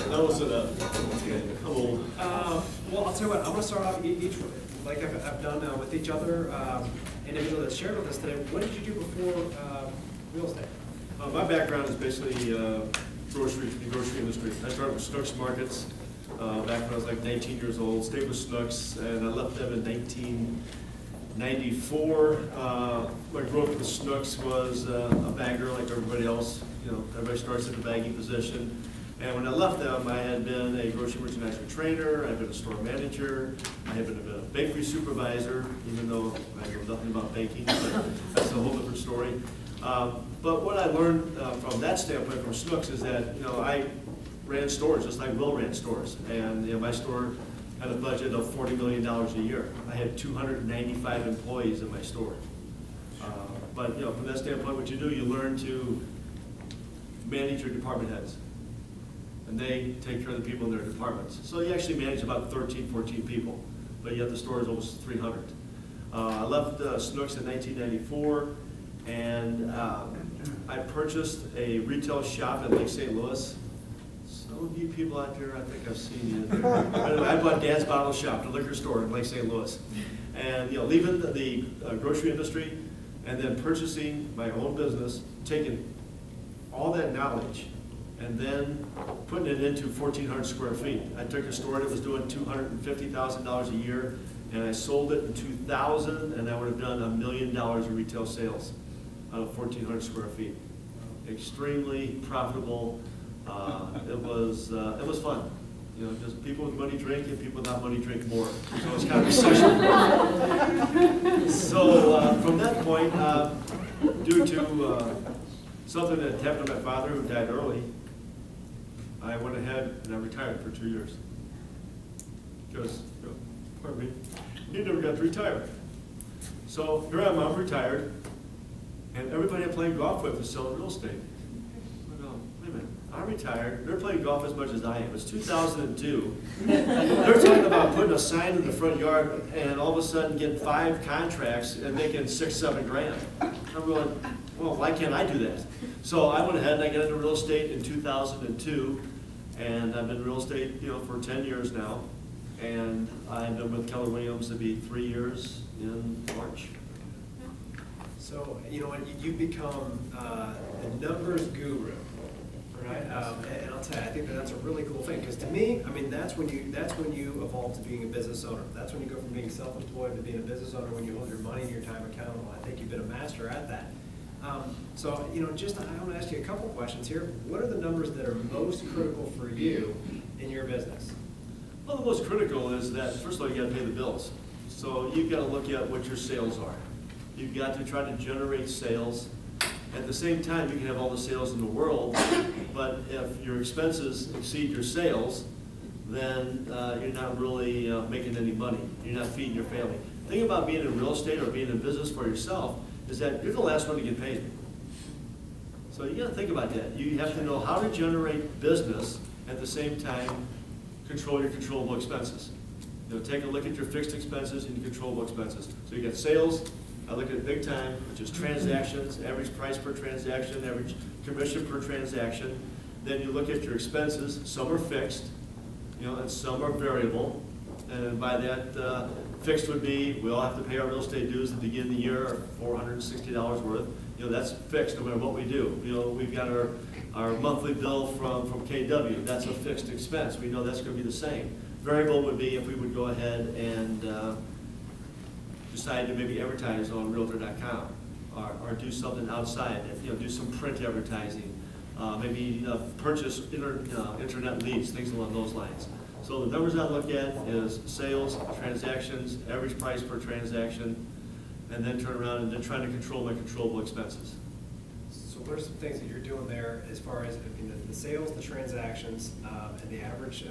That was a couple. Well, I'll tell you what, I'm going to start off each, like I've done with each other individual that shared with us today. What did you do before real estate? My background is basically the grocery industry. I started with Snooks Markets back when I was like 19 years old, stayed with Snooks, and I left them in 1994. My growth with Snooks was a bagger like everybody else. You know, everybody starts in a bagging position. And when I left them, I had been a grocery merchandiser trainer, I've been a store manager, I had been a bakery supervisor, even though I know nothing about baking, but that's a whole different story. But what I learned from that standpoint from Snooks is that, you know, I ran stores just like Will ran stores. And, you know, my store had a budget of $40 million a year. I had 295 employees in my store. But, you know, from that standpoint, what you do, you learn to manage your department heads. And they take care of the people in their departments. So you actually manage about 13, 14 people, but yet the store is almost 300. I left Snooks in 1994, and I purchased a retail shop in Lake St. Louis. Some of you people out there, I think I've seen you there. I bought Dad's Bottle Shop, the liquor store in Lake St. Louis. And, you know, leaving the grocery industry and then purchasing my own business, taking all that knowledge and then putting it into 1,400 square feet. I took a store that was doing $250,000 a year, and I sold it in 2000, and I would have done $1 million in retail sales out of 1,400 square feet. Extremely profitable. It was fun. You know, just people with money drink and people without money drink more. So it's kind of recession. So from that point, due to something that happened to my father who died early, I went ahead and I retired for 2 years. Because, you know, pardon me, he never got to retire. So here I'm retired, and everybody I'm playing golf with is selling real estate. I go, wait a minute, I'm retired, they're playing golf as much as I am. It's 2002. They're talking about putting a sign in the front yard and all of a sudden getting 5 contracts and making 6, 7 grand. I'm going, well, why can't I do that? So I went ahead and I got into real estate in 2002, and I've been in real estate, you know, for 10 years now, and I've been with Keller Williams to be 3 years in March. So, you know, you've become a numbers guru, right? And I'll tell you, I think that's a really cool thing, because to me, I mean, that's when you evolve to being a business owner. That's when you go from being self-employed to being a business owner, when you hold your money and your time accountable. I think you've been a master at that. So, you know, just I want to ask you a couple questions here. What are the numbers that are most critical for you in your business? Well, the most critical is that, first of all, you got to pay the bills. So you've got to look at what your sales are. You've got to try to generate sales. At the same time, you can have all the sales in the world, but if your expenses exceed your sales, then you're not really making any money. You're not feeding your family. The thing about being in real estate or being in business for yourself is that you're the last one to get paid. So you got to think about that. You have to know how to generate business, at the same time control your controllable expenses. You know, take a look at your fixed expenses and your controllable expenses. So you got sales. I look at big time, which is transactions, average price per transaction, average commission per transaction. Then you look at your expenses. Some are fixed, you know, and some are variable. And by that, fixed would be, we all have to pay our real estate dues at the beginning of the year, $460 worth. You know, that's fixed no matter what we do. You know, we've got our monthly bill from KW. That's a fixed expense. We know that's going to be the same. Variable would be if we would go ahead and decide to maybe advertise on Realtor.com or do something outside, you know, do some print advertising, maybe purchase internet leads, things along those lines. So the numbers I look at is sales, transactions, average price per transaction, and then turn around and then try to control my controllable expenses. So what are some things that you're doing there as far as, I mean, the sales, the transactions, and the average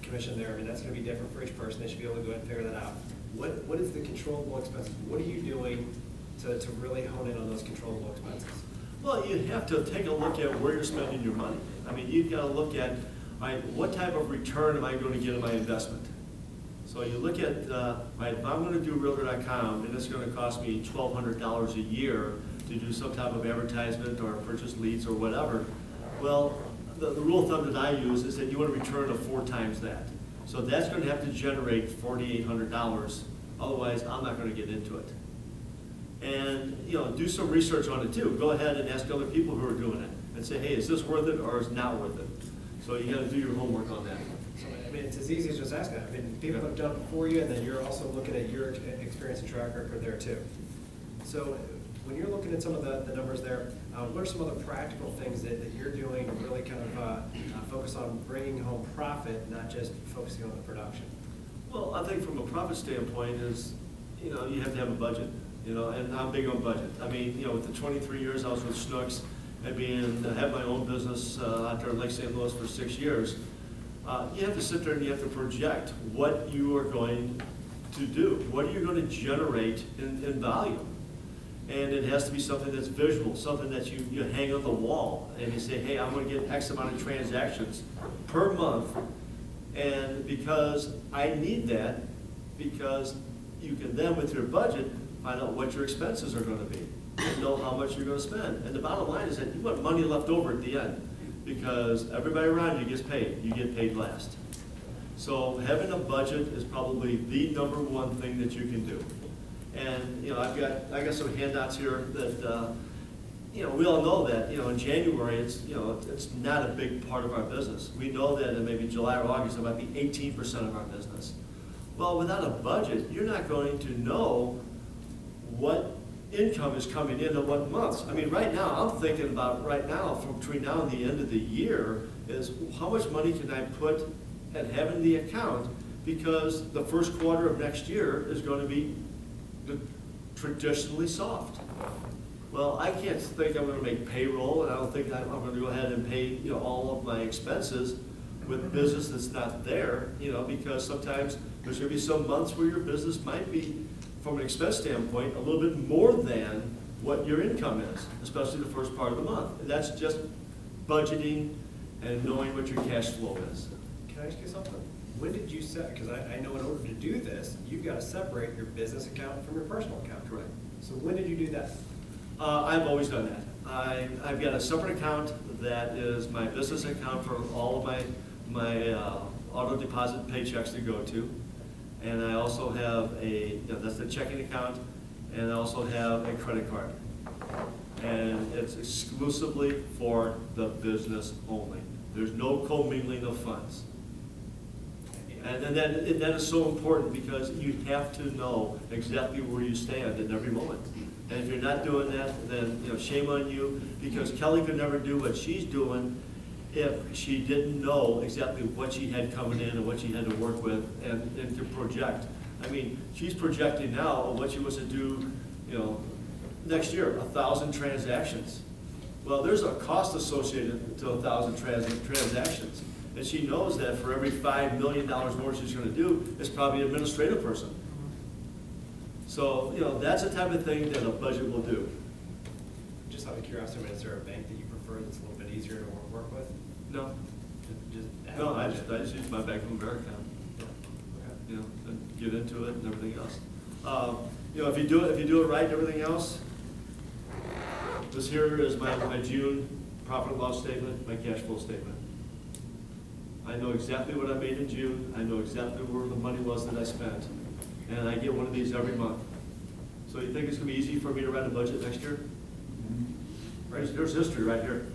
commission there? I mean, that's going to be different for each person. They should be able to go ahead and figure that out. What is the controllable expenses? What are you doing to really hone in on those controllable expenses? Well, you have to take a look at where you're spending your money. I mean, you've got to look at, what type of return am I going to get on my investment? So you look at, if I'm going to do Realtor.com, and it's going to cost me $1,200 a year to do some type of advertisement or purchase leads or whatever, well, the rule of thumb that I use is that you want to return of 4 times that. So that's going to have to generate $4,800, otherwise I'm not going to get into it. And, you know, do some research on it too. Go ahead and ask other people who are doing it and say, hey, is this worth it or is it not worth it? So you got to do your homework on that. So, I mean, it's as easy as just asking. I mean, people have done it before you, and then you're also looking at your experience and track record there too. So when you're looking at some of the numbers there, what are some other practical things that you're doing to really kind of focus on bringing home profit, not just focusing on the production? Well, I think from a profit standpoint is, you know, you have to have a budget, you know, and I'm big on budget. I mean, you know, with the 23 years I was with Schnucks and had my own business out there in Lake St. Louis for 6 years, you have to sit there and you have to project what you are going to do. What are you going to generate in value? And it has to be something that's visual, something that you hang on the wall and you say, hey, I'm going to get X amount of transactions per month. And because I need that, because you can then with your budget find out what your expenses are going to be and know how much you're going to spend. And the bottom line is that you want money left over at the end because everybody around you gets paid. You get paid last. So having a budget is probably the #1 thing that you can do. And, you know, I got some handouts here that, you know, we all know that, you know, in January, it's, you know, it's not a big part of our business. We know that in maybe July or August, it might be 18% of our business. Well, without a budget, you're not going to know what income is coming in what months. I mean, right now, I'm thinking about right now, from between now and the end of the year, is how much money can I put and have in the account, because the first quarter of next year is going to be traditionally soft. Well, I can't think I'm going to make payroll, and I don't think I'm going to go ahead and pay, you know, all of my expenses with business that's not there, you know, because sometimes there's going to be some months where your business might be, from an expense standpoint, a little bit more than what your income is, especially the first part of the month. And that's just budgeting and knowing what your cash flow is. Can I ask you something? When did you set, because I know in order to do this, you've got to separate your business account from your personal account. Correct. So when did you do that? I've always done that. I've got a separate account that is my business account for all of my auto deposit paychecks to go to. And I also have that's the checking account, and I also have a credit card. And it's exclusively for the business only. There's no commingling of funds. And that is so important because you have to know exactly where you stand in every moment. And if you're not doing that, then, you know, shame on you, because Kelly could never do what she's doing if she didn't know exactly what she had coming in and what she had to work with and to project. I mean, she's projecting now what she wants to do, you know, next year, 1,000 transactions. Well, there's a cost associated to 1,000 transactions. And she knows that for every $5 million more she's going to do, it's probably an administrative person. So, you know, that's the type of thing that a budget will do. Just out of curiosity, is there a bank that you prefer that's a little bit easier to work with? No. No, I just use my Bank of America account. Okay. You know, and get into it and everything else. You know, if you do it right and everything else, this here is my June profit and loss statement, my cash flow statement. I know exactly what I made in June. I know exactly where the money was that I spent. And I get one of these every month. So you think it's going to be easy for me to write a budget next year? Right, there's history right here.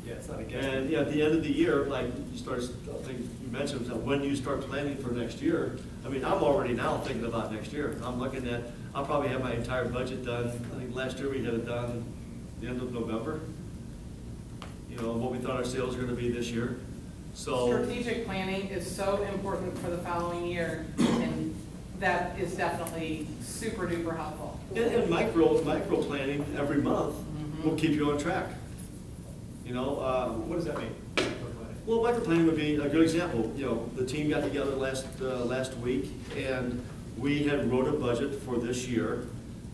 Yeah, it's not a guess. And yeah, at the end of the year, like you start, I think you mentioned that when you start planning for next year, I mean, I'm already now thinking about next year. I'm looking at, I'll probably have my entire budget done. I think last year we had it done the end of November. You know, what we thought our sales were going to be this year. So strategic planning is so important for the following year, and that is definitely super duper helpful. And micro planning every month will keep you on track. You know, What does that mean? well, micro planning would be a good example. You know, the team got together last week, and we had wrote a budget for this year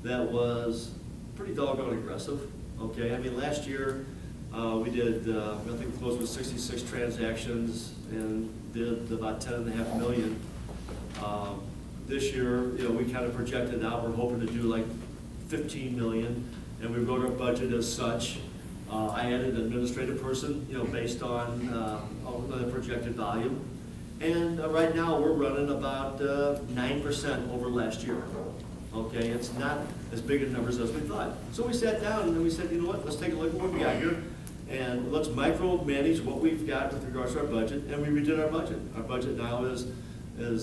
that was pretty doggone aggressive. Okay, I mean, last year we did, I think we closed with 66 transactions and did about 10.5 million. This year, you know, we kind of projected out, we're hoping to do like 15 million, and we wrote our budget as such. I added an administrative person, based on the projected volume. And right now, we're running about 9% over last year. Okay, it's not as big a numbers as we thought. So we sat down and then we said, you know what, let's take a look at what we got here, and let's micromanage what we've got with regards to our budget, and we redid our budget. Our budget now is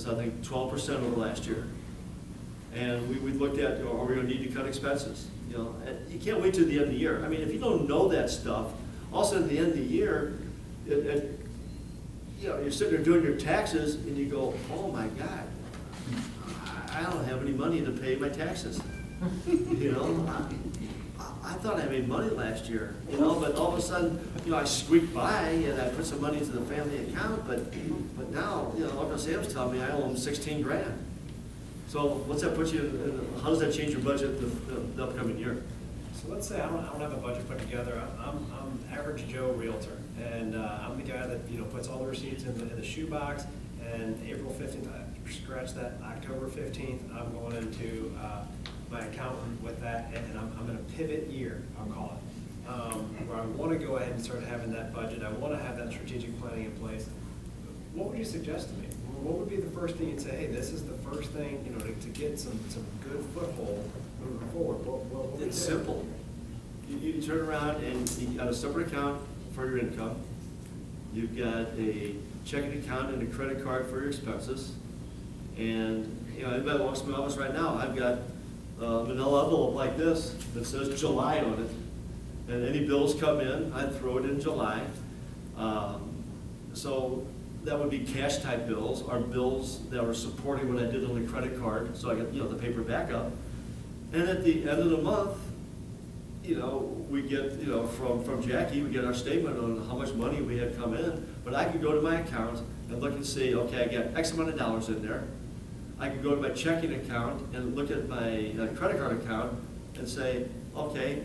I think 12% over last year. And we looked at, are we gonna need to cut expenses? And you can't wait till the end of the year. I mean, if you don't know that stuff, also at the end of the year, you're sitting there doing your taxes and you go, oh my God, I don't have any money to pay my taxes. I thought I made money last year, but all of a sudden, I squeaked by and I put some money into the family account, but now, Uncle Sam's telling me I owe him 16 grand. So what's that put you in, how does that change your budget the upcoming year? So let's say I don't have a budget put together. I'm average Joe realtor, and I'm the guy that puts all the receipts in the shoebox. And April 15th, I scratch that. October 15th, I'm going into my accountant with that, and I'm in a pivot year, I'll call it, where I want to go ahead and start having that budget. I want to have that strategic planning in place. What would you suggest to me? What would be the first thing you'd say, hey, this is the first thing, to get some good foothold moving forward? What would It's you do? simple. You turn around and you got a separate account for your income. You've got a checking account and a credit card for your expenses. And, anybody walks in my office right now, I've got a manila envelope like this that says July on it. And any bills come in, I throw it in July. So that would be cash type bills, or bills that were supporting what I did on the credit card, so I got, the paper backup. And at the end of the month, we get, from Jackie, we get our statement on how much money we had come in, but I could go to my account and look and see, okay, I got X amount of dollars in there. I could go to my checking account and look at my credit card account and say, okay,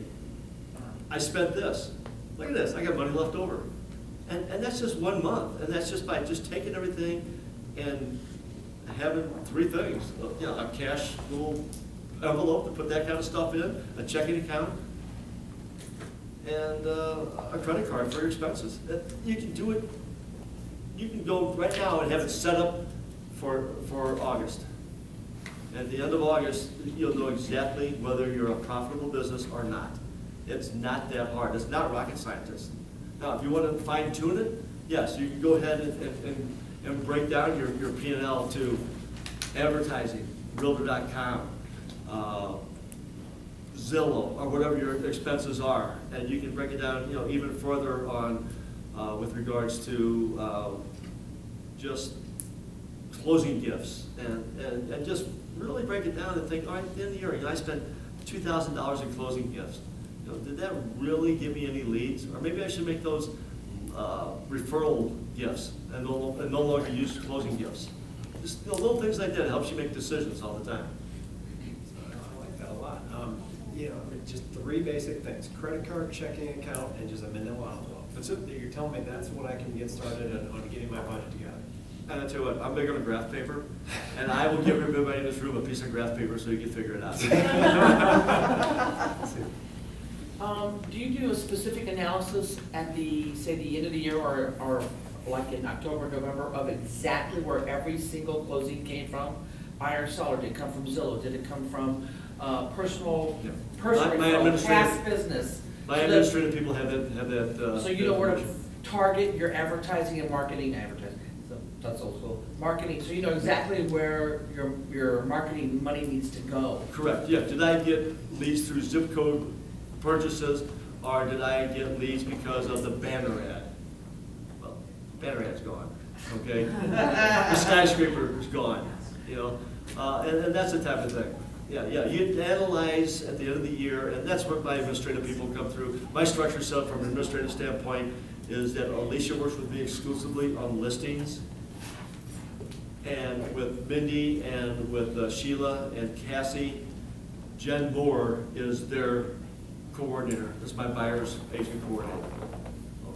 I spent this. Look at this, I got money left over. And that's just 1 month, and that's just by just taking everything and having three things. A cash little envelope to put that kind of stuff in, a checking account, and a credit card for your expenses. You can do it, you can go right now and have it set up for August. At the end of August, you'll know exactly whether you're a profitable business or not. It's not that hard. It's not rocket scientist. Now, if you want to fine tune it, yes, you can go ahead and break down your P&L to advertising, Realtor.com, Zillow, or whatever your expenses are, and you can break it down, even further on with regards to just closing gifts, and just really break it down and think, all right, at the end of the year, I spent $2,000 in closing gifts. Did that really give me any leads? Or maybe I should make those referral gifts and no longer use closing gifts. Just little things like that helps you make decisions all the time. I like that a lot. Just three basic things: credit card, checking account, and just a manila envelope. That's it. You're telling me that's what I can get started on getting my budget together. And I tell you what, I'm big on graph paper, and I will give everybody in this room a piece of graph paper so you can figure it out. Do you do a specific analysis at the end of the year or like in October, November, of exactly where every single closing came from? Buyer, seller, did it come from Zillow? Did it come from personal referral, past business? My administrative people have that. So you know where to target your advertising and marketing, so that's also marketing. So you know exactly where your marketing money needs to go. Correct, yeah. Did I get leads through zip code purchases, or did I get leads because of the banner ad? Well, banner ad's gone, okay? The skyscraper is gone, and that's the type of thing. Yeah, you analyze at the end of the year, and that's what my administrative people come through. My structure set from an administrative standpoint is that Alicia works with me exclusively on listings, and with Mindy and with Sheila and Cassie. Jen Moore is their coordinator. That's my buyer's agent coordinator.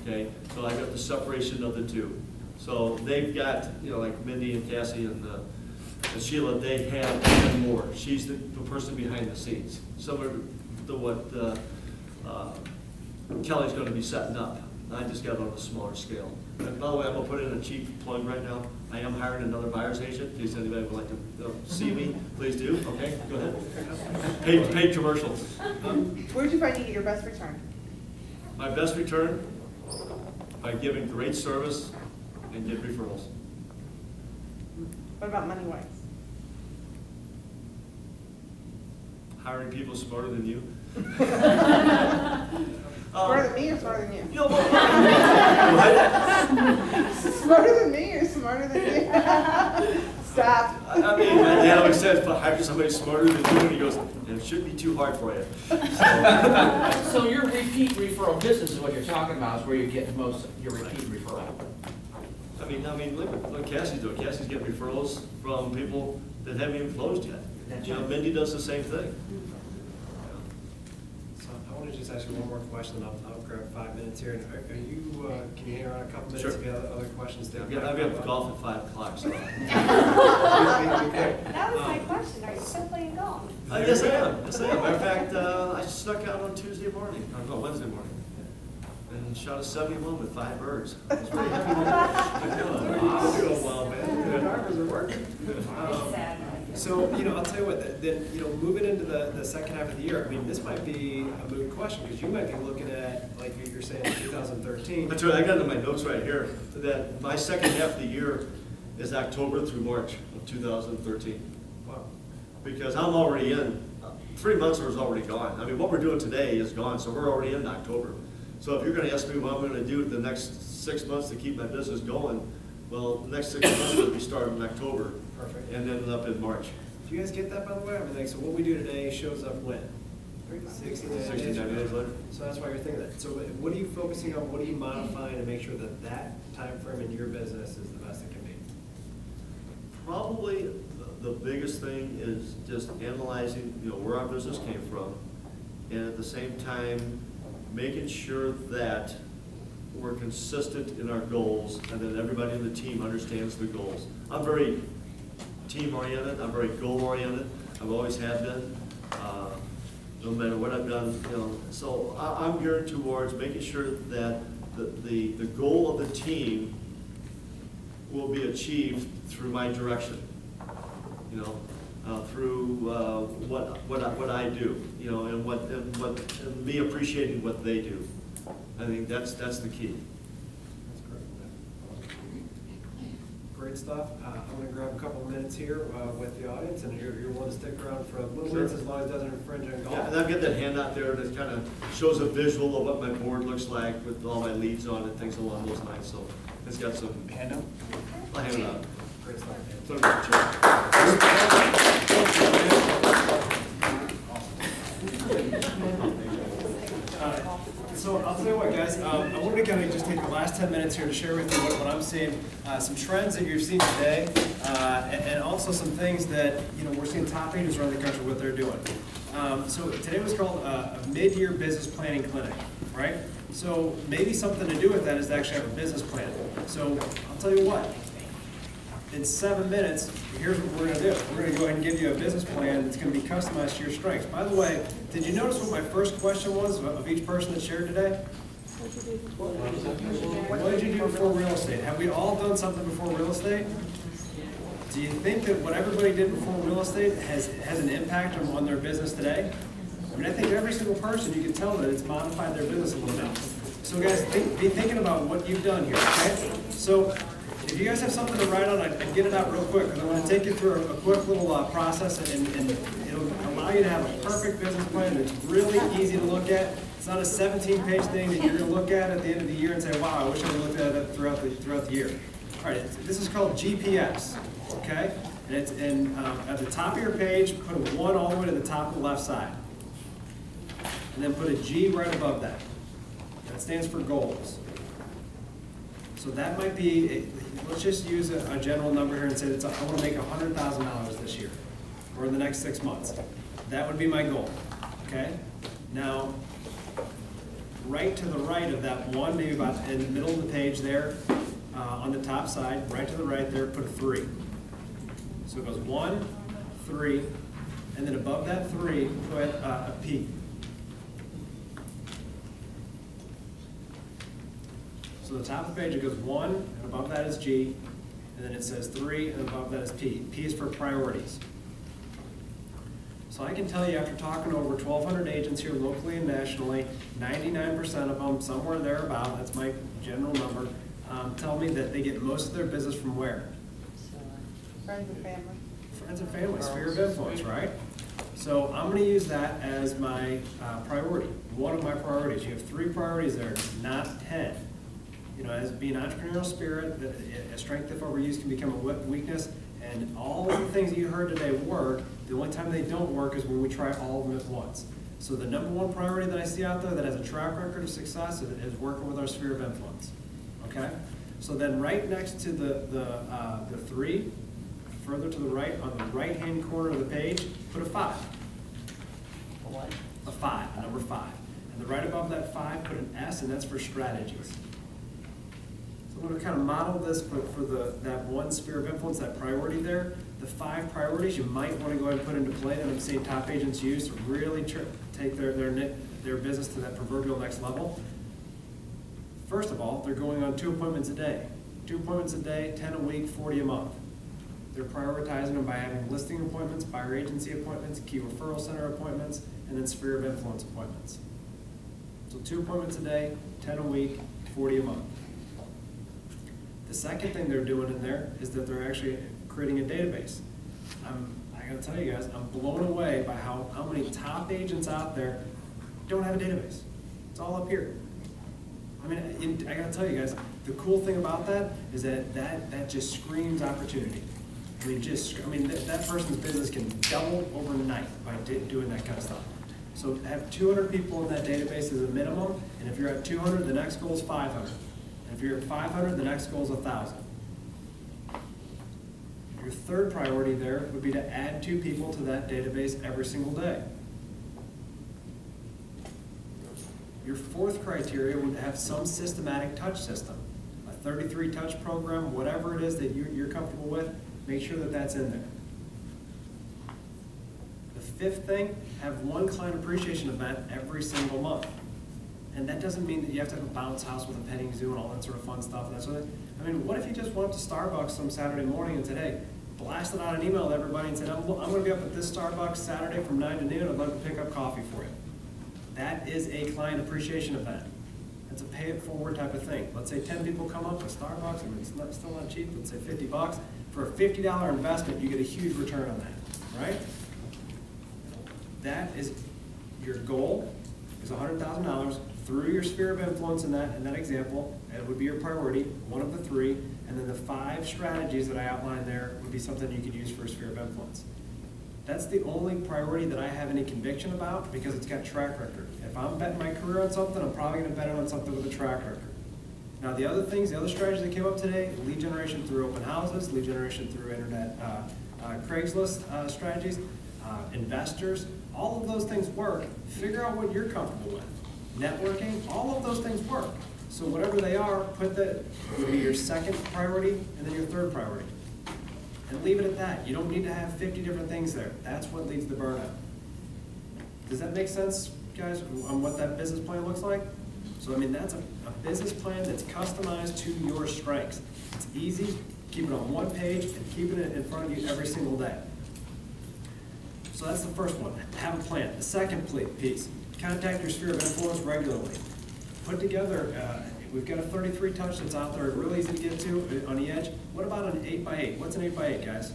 Okay, so I got the separation of the two. So they've got, like Mindy and Cassie and Sheila, they have Jen Moore. She's the person behind the scenes. Similar to what Kelly's gonna be setting up. I just got it on a smaller scale. And by the way, I'm gonna put in a cheap plug right now. I am hiring another buyer's agent. In case anybody would like to see me, please do. Okay, go ahead. Paid commercials. Where did you find you get your best return? My best return by giving great service and get referrals. What about money-wise? Hiring people smarter than you. Smarter than me or smarter than you? You know what? Smarter than me or smarter than you? Stop. I mean, my dad always says, hire somebody smarter than you, and he goes, and it shouldn't be too hard for you. So your repeat referral business is what you're talking about, is where you get most of your repeat referral. I mean, look what Cassie's doing. Cassie's getting referrals from people that haven't even closed yet. That's You know, right. Mindy does the same thing. So I want to just ask you one more question, and I'll grab 5 minutes here. And are you, can you hang around a couple minutes Sure. if you have other questions? I've got golf at 5 o'clock, so. That was my question, are you still playing golf? Yes, I am. Yes, I am. Matter of fact, I snuck out on Tuesday morning, or no, Wednesday morning, and shot a 71 with 5 birds. I was pretty happy with that. You're doing well, man. The drivers are working. So, I'll tell you what, then, moving into the second half of the year, I mean, this might be a moot question, because you might be looking at, like you're saying, 2013. That's right, I got it in my notes right here, that my second half of the year is October through March of 2013. Wow. Because I'm already in, 3 months is already gone. I mean, what we're doing today is gone, so we're already in October. So if you're gonna ask me what I'm gonna do the next 6 months to keep my business going, well, the next 6 months will be starting in October. Perfect. And then up in March. Do you guys get that, by the way? I mean, like, so what we do today shows up when? 69 69 days later. So that's why you're thinking that. So what are you focusing on? What are you modifying to make sure that that time frame in your business is the best it can be? Probably the biggest thing is just analyzing, where our business came from, and at the same time, making sure that we're consistent in our goals, and that everybody in the team understands the goals. I'm very team-oriented, I'm very goal-oriented, I've always have been, no matter what I've done, so I'm geared towards making sure that the goal of the team will be achieved through my direction, through what I do, and me appreciating what they do. I think that's the key. That's correct. Great stuff. I'm going to grab a couple of minutes here with the audience, and you're willing to stick around for a little bit as long as it doesn't infringe on golf. Yeah, and I've got that handout there that kind of shows a visual of what my board looks like with all my leads on it, things along those lines. So it's got some handout. I'll hand it out. Great stuff. Put it on So I'll tell you what, guys, I wanted to kind of just take the last 10 minutes here to share with you what I'm seeing, some trends that you're seeing today, and also some things that, we're seeing top agents around the country, what they're doing. So today was called a mid-year business planning clinic, right? So maybe something to do with that is to actually have a business plan. So I'll tell you what, in 7 minutes, here's what we're gonna do. We're gonna go ahead and give you a business plan that's gonna be customized to your strengths. By the way, did you notice what my first question was of each person that shared today? What did you do before real estate? Have we all done something before real estate? Do you think that what everybody did before real estate has an impact on their business today? I mean, I think every single person, you can tell that it's modified their business a little bit. So guys, be thinking about what you've done here, okay? So if you guys have something to write on, I'd get it out real quick, because I want to take you through a quick little process, and it'll allow you to have a perfect business plan that's really easy to look at. It's not a 17-page thing that you're going to look at the end of the year and say, wow, I wish I would have looked at it throughout the year. All right, this is called GPS, okay? And it's at the top of your page, put a 1 all the way to the top of the left side. And then put a G right above that. That stands for goals. So that might be, let's just use a general number here and say that I want to make $100,000 this year, or in the next 6 months. That would be my goal, okay? Now, right to the right of that 1, maybe about in the middle of the page there, on the top side, right to the right there, put a 3. So it goes 1, 3, and then above that 3, put a P. So the top of the page, it goes 1, and above that is G, and then it says 3, and above that is P. P is for priorities. So I can tell you, after talking to over 1,200 agents here locally and nationally, 99% of them, somewhere thereabout, that's my general number, tell me that they get most of their business from where? Friends and family. Friends and family, sphere of influence, right? So I'm going to use that as my priority, one of my priorities. You have 3 priorities there, not 10. You know, as being entrepreneurial spirit, a strength if overused can become a weakness, and all of the things that you heard today work. The only time they don't work is when we try all of them at once. So the number 1 priority that I see out there that has a track record of success is working with our sphere of influence. Okay? So then right next to the 3, further to the right, on the right-hand corner of the page, put a 5. What? A 5, a number 5. And then right above that 5, put an S, and that's for strategies. So I'm going to kind of model this for that one sphere of influence, that priority there. The 5 priorities you might want to go ahead and put into play that I'm seeing top agents use to really take their business to that proverbial next level. First of all, they're going on 2 appointments a day. 2 appointments a day, 10 a week, 40 a month. They're prioritizing them by having listing appointments, buyer agency appointments, key referral center appointments, and then sphere of influence appointments. So 2 appointments a day, 10 a week, 40 a month. The second thing they're doing in there is that they're actually creating a database. I gotta tell you guys, I'm blown away by how many top agents out there don't have a database. It's all up here. I mean, I gotta tell you guys, the cool thing about that is that just screams opportunity. I mean, that person's business can double overnight by doing that kind of stuff. So have 200 people in that database as a minimum, and if you're at 200, the next goal is 500. And if you're at 500, the next goal is 1,000. Your third priority there would be to add 2 people to that database every single day. Your fourth criteria would have some systematic touch system, a 33 touch program, whatever it is that you're comfortable with, make sure that that's in there. The fifth thing, have 1 client appreciation event every single month. And that doesn't mean that you have to have a bounce house with a petting zoo and all that sort of fun stuff. I mean, what if you just went up to Starbucks some Saturday morning and said, hey, blasted out an email to everybody and said, I'm going to be up at this Starbucks Saturday from 9 to noon. I'd love to pick up coffee for you. That is a client appreciation event. It's a pay it forward type of thing. Let's say 10 people come up with Starbucks, and it's still not cheap. Let's say $50. For a $50 investment, you get a huge return on that, right? That is your goal is $100,000 through your sphere of influence in that example. It would be your priority, one of the 3, and then the 5 strategies that I outlined there would be something you could use for a sphere of influence. That's the only priority that I have any conviction about because it's got track record. If I'm betting my career on something, I'm probably going to bet it on something with a track record. Now the other things, the other strategies that came up today, lead generation through open houses, lead generation through internet, Craigslist strategies, investors, all of those things work. Figure out what you're comfortable with. Networking, all of those things work. So whatever they are, put that would be your second priority and then your third priority. And leave it at that. You don't need to have 50 different things there. That's what leads to burnout. Does that make sense, guys, on what that business plan looks like? So, I mean, that's a business plan that's customized to your strengths. It's easy. Keep it on one page and keep it in front of you every single day. So that's the first one. Have a plan. The second piece, contact your sphere of influence regularly. Put together, we've got a 33 touch that's out there, really easy to get to on the edge. What about an 8x8? What's an 8x8, guys?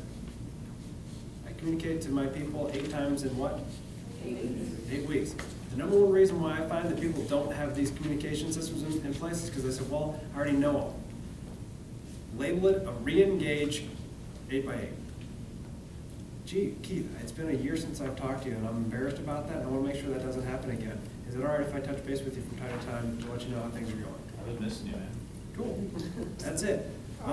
I communicate to my people 8 times in what? 8 weeks. 8 weeks. The number 1 reason why I find that people don't have these communication systems in place is because they say, well, I already know them. Label it a re-engage 8x8. Gee, Keith, it's been a year since I've talked to you, and I'm embarrassed about that, and I want to make sure that doesn't happen again. Is it all right if I touch base with you from time to time to let you know how things are going? I've been missing you, man. Cool. That's it. The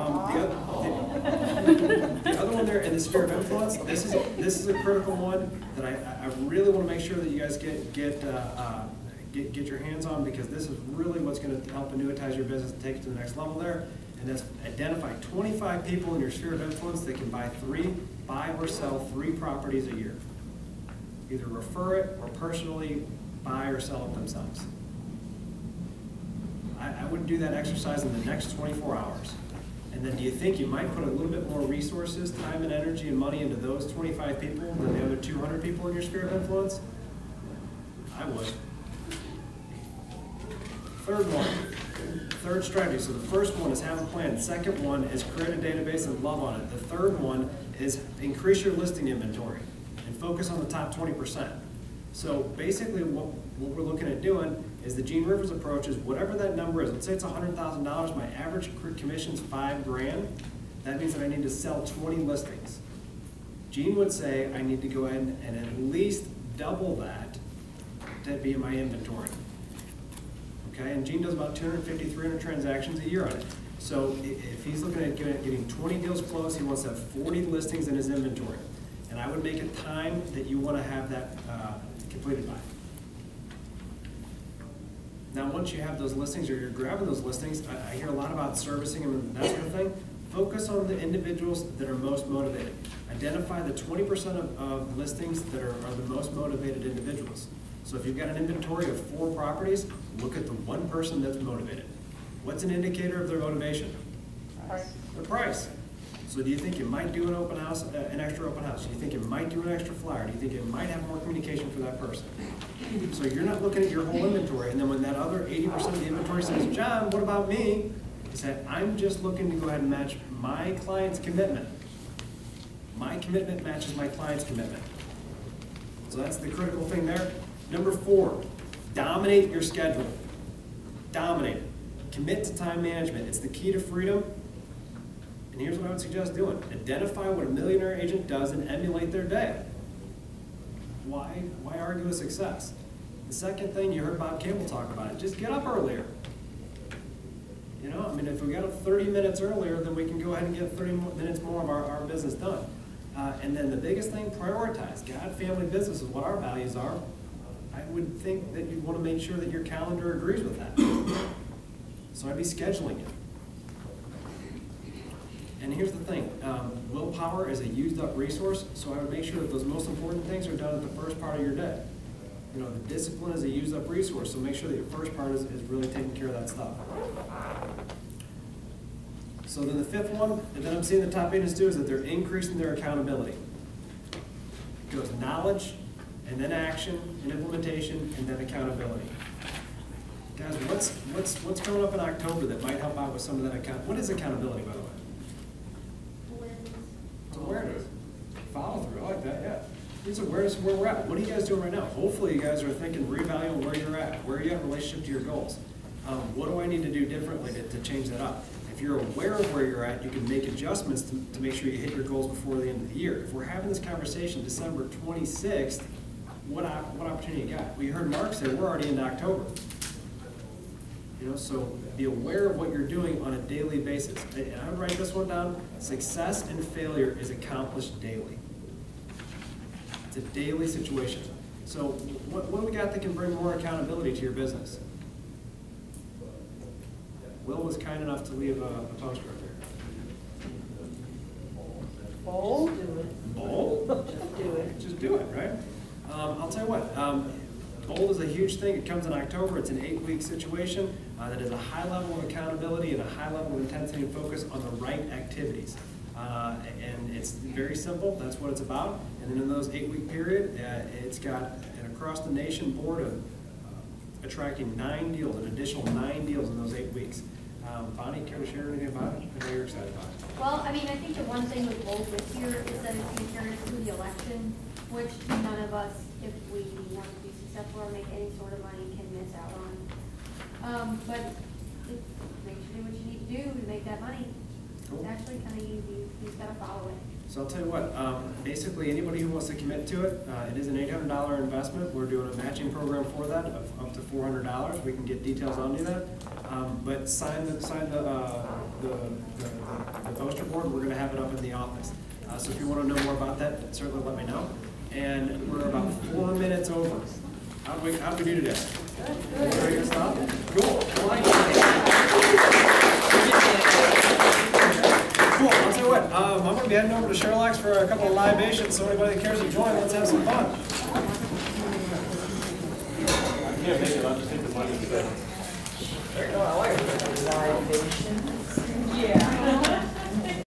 other one there in the sphere of influence, this is a critical one that I really want to make sure that you guys get your hands on, because this is really what's going to help annuitize your business and take it to the next level there. And that's identify 25 people in your sphere of influence that can buy or sell 3 properties a year. Either refer it or personally buy or sell it themselves. I I would do that exercise in the next 24 hours. And then do you think you might put a little bit more resources, time and energy and money into those 25 people than the other 200 people in your sphere of influence? I would. Third strategy. So the first one is have a plan. The second one is create a database and love on it. The third one is increase your listing inventory and focus on the top 20%. So basically what we're looking at doing is the Gene Rivers approach is whatever that number is. Let's say it's $100,000. My average commission's $5,000. That means that I need to sell 20 listings. Gene would say I need to go ahead and at least double that to be in my inventory. Okay, and Gene does about 250, 300 transactions a year on it. So if he's looking at getting 20 deals closed, he wants to have 40 listings in his inventory. And I would make a time that you want to have that completed by. Now, once you have those listings or you're grabbing those listings, I hear a lot about servicing them and that sort of thing. Focus on the individuals that are most motivated. Identify the 20% of listings that are the most motivated individuals. So if you've got an inventory of 4 properties, look at the one person that's motivated. What's an indicator of their motivation? Price. The price. So do you think you might do an open house, an extra open house? Do you think you might do an extra flyer? Do you think you might have more communication for that person? So you're not looking at your whole inventory, and then when that other 80% of the inventory says, John, what about me? You say, I'm just looking to go ahead and match my client's commitment. My commitment matches my client's commitment. So that's the critical thing there. Number 4, dominate your schedule. Dominate it. Commit to time management. It's the key to freedom. And here's what I would suggest doing. Identify what a millionaire agent does and emulate their day. Why argue with success? The second thing, you heard Bob Campbell talk about it, just get up earlier. You know, I mean, if we got up 30 minutes earlier, then we can go ahead and get 30 minutes more of our business done. And then the biggest thing, prioritize. God, family, business is what our values are. I would think that you'd want to make sure that your calendar agrees with that. So I'd be scheduling it. And here's the thing, willpower is a used up resource, so I would make sure that those most important things are done at the first part of your day. You know, the discipline is a used up resource, so make sure that your first part is really taking care of that stuff. So then the fifth one that I'm seeing the top agents do is that they're increasing their accountability. It goes knowledge, and then action, and implementation, and then accountability. Guys, what's coming up in October that might help out with some of that account? What is accountability, by the way? It's awareness. Follow through, I like that, yeah. It's awareness of where we're at. What are you guys doing right now? Hopefully you guys are thinking, reevaluating where you're at, where you at in relationship to your goals. What do I need to do differently to change that up? If you're aware of where you're at, you can make adjustments to make sure you hit your goals before the end of the year. If we're having this conversation December 26th, what opportunity you got? We heard Mark say we're already into October. You know, so be aware of what you're doing on a daily basis. And I would write this one down. Success and failure is accomplished daily. It's a daily situation. So what do we got that can bring more accountability to your business? Will was kind enough to leave a poster up here. Bold. Bold? Just do it. Just do it, right? I'll tell you what, Bold is a huge thing. It comes in October. It's an 8-week situation that is a high level of accountability and a high level of intensity and focus on the right activities. And it's very simple. That's what it's about. And then in those 8-week period, it's got an across the nation board of attracting 9 deals, an additional 9 deals in those 8 weeks. Bonnie, care to share anything about it? I know you're excited about it. Well, I mean, I think the one thing with Bold this year is that it's concurrent to the election, which none of us, if we want to be successful or make any sort of money, can miss out on. But make sure you do what you need to do to make that money. Cool. It's actually kind of easy. You just got to follow it. So I'll tell you what, basically anybody who wants to commit to it, it is an $800 investment. We're doing a matching program for that of up to $400. We can get details onto that. But sign the poster board. We're going to have it up in the office. So if you want to know more about that, certainly let me know. And we're about 4 minutes over. How'd we do today? Good. Ready to stop? Cool. Cool, I'll tell you what, I'm going to be heading over to Sherlock's for a couple of libations, so anybody that cares to join, let's have some fun. I can't make it, I'll just take the money. There you go, I like it. Yeah.